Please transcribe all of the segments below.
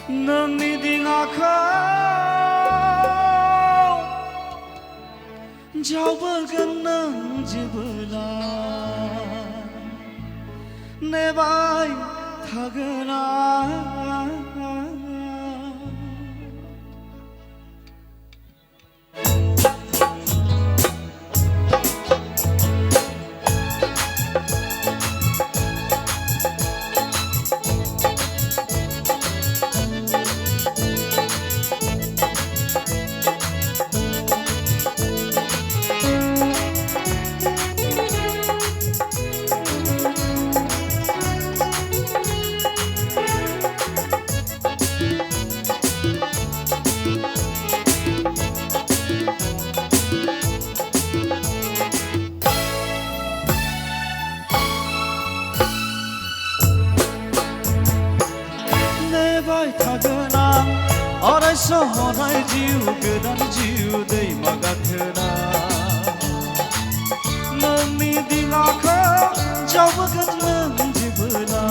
नोंनि दिङाखौ जावबोगोन नों जेबोला नेबाय थागोन आं सहनाय जिउ गोदान जिउ दैमा गाथोना नोंनि दिङाखौ जावबोगोन नों जेबोला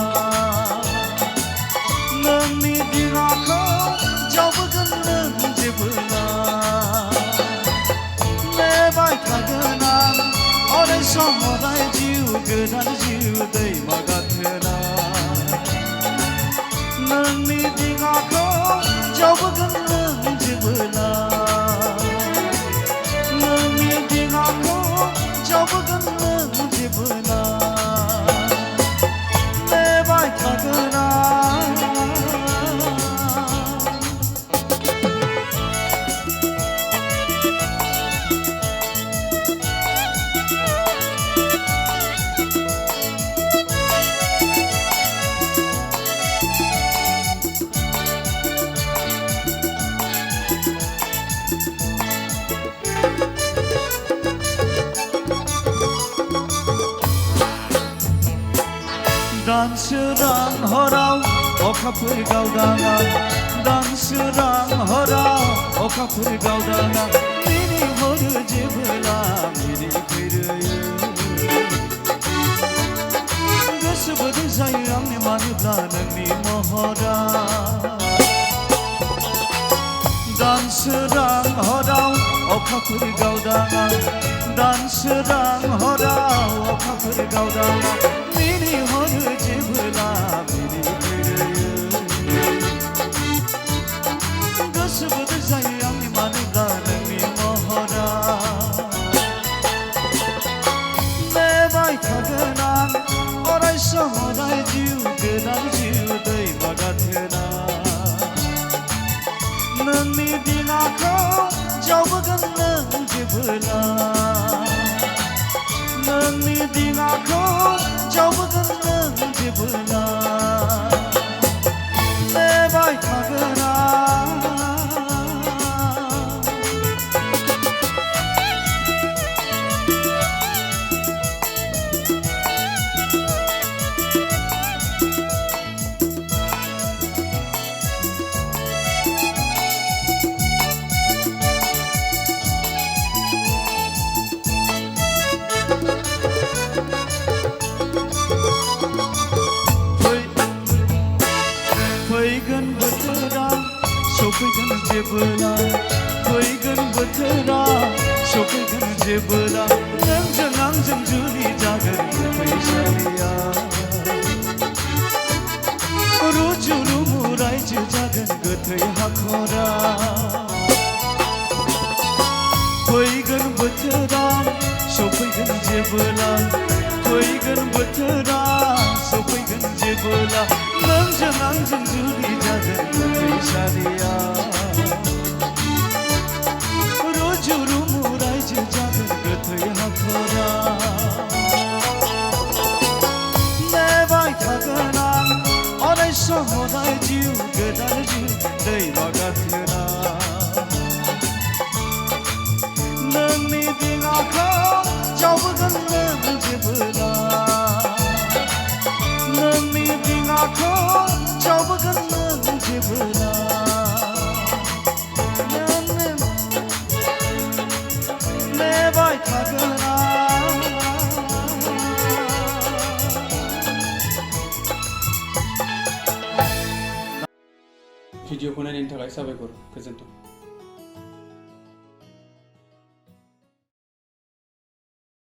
नोंनि दिङाखौ जावबोगोन नों जेबोला नेबाय थागोन आं अराय सहनाय जिउ गोदान जिउ दैमा गाथोना नोंनि दिङाखौ जावबोगोन नों जेबोला नोंनि दिङाखौ जावबोगोन नों जेबोला नेबाय थागोन आं दानसोरां हराव अखाफोर गावदाङा दानसोरां हराव अखाफोर गावदाङा मिनिहरो जेबोला मिनिफैरोयो गोसो बोदै जायो आंनि मानोब्ला नोंनि महरा दानसोरां हराव अखाफोर गावदाङा दानसोरां हराव अखाफोर गावदाङा मिनिहरो जेबोला मिनिफैरोयो गोसो बोदै जायो आंनि मानोब्ला नोंनि महरा नेबाय थागोन आं अराय सहनाय जिउ गोदान जिउ दैमा गाथोना नोंनि दिङाखौ जावबोगोन नों जेबोला नोंनि दिङाखौ जावबोगोन नों जेबोला नेबाय थागोन आं फैगोन बोथोरा सफैगोन जेबोला फैगोन बोथोरा सफैगोन जेबोला नोंजों आंजों जुलि जागोन फैसालिया रुजु रुमु रायजो जागोन गोथै हाखरा फैगोन बोथोरा सफैगोन जेबोला फैगोन बोथोरा सफैगोन जेबोला नोंजों आंजों जुलि जागोन फैसालिया रुजु रुमु रायजो जागोन गोथै हाखरा नेबाय थागोन आं अराय सहनाय जिउ गोदान जिउ दैमा गाथोना नोंनि दिङाखौ जावबोगोन नों जेबोला नोंनि दिङाखौ जावबोगोन नों जेबोला नेबाय थागोन भिडिअखौ नायनायनि थाखाय साबायखर गोजोन्थों।